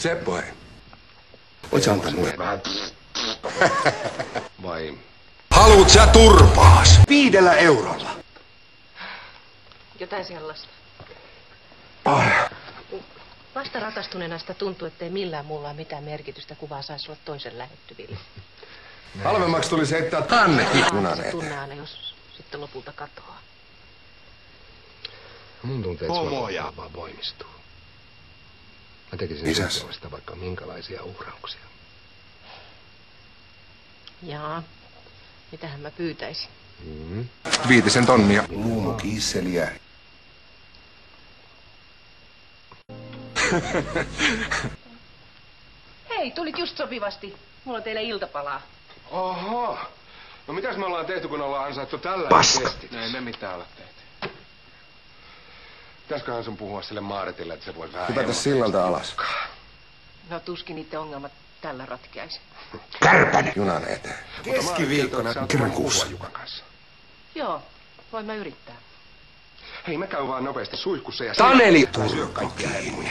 Seppo, hei. Voit sä antaa mulle vähän? Vai? Haluut sä turpaas? 5 eurolla. Jotain sellaista. Ah. Vasta rakastuneena sitä tuntuu, ettei millään muulla ole mitään merkitystä, kuvaa saisi olla toisen lähettyvillä. Halvemmaksi tulisi heittää tännekin junan Se eteen. tunne aina, jos sitten lopulta katoaa. Mun tunteet Pomoja. suoraan vaan voimistuu. Mä tekisin Isäs. sun puolesta vaikka minkälaisia uhrauksia. Jaa. Mitähän mä pyytäisin? 5 tonnia. Luumukiisseliä. Hei, tulit just sopivasti. Mulla on teille iltapalaa. Oho. No mitäs me ollaan tehty, kun ollaan ansaittu tällä Paskat. No ei me mitään olla tehty. Pitäisköhän sun puhua sille Maaretille, että se voi vähän Hypätä sillalta alas. No tuskin niiden ongelmat tällä ratkeaisi. Kärpänen junan eteen. Keskiviikkona kerran kuussa. Jukan kanssa. Joo, voin mä yrittää. Hei, mä käyn vaan nopeasti suihkussa ja... Taneli! Syö kaikkia herkkuja.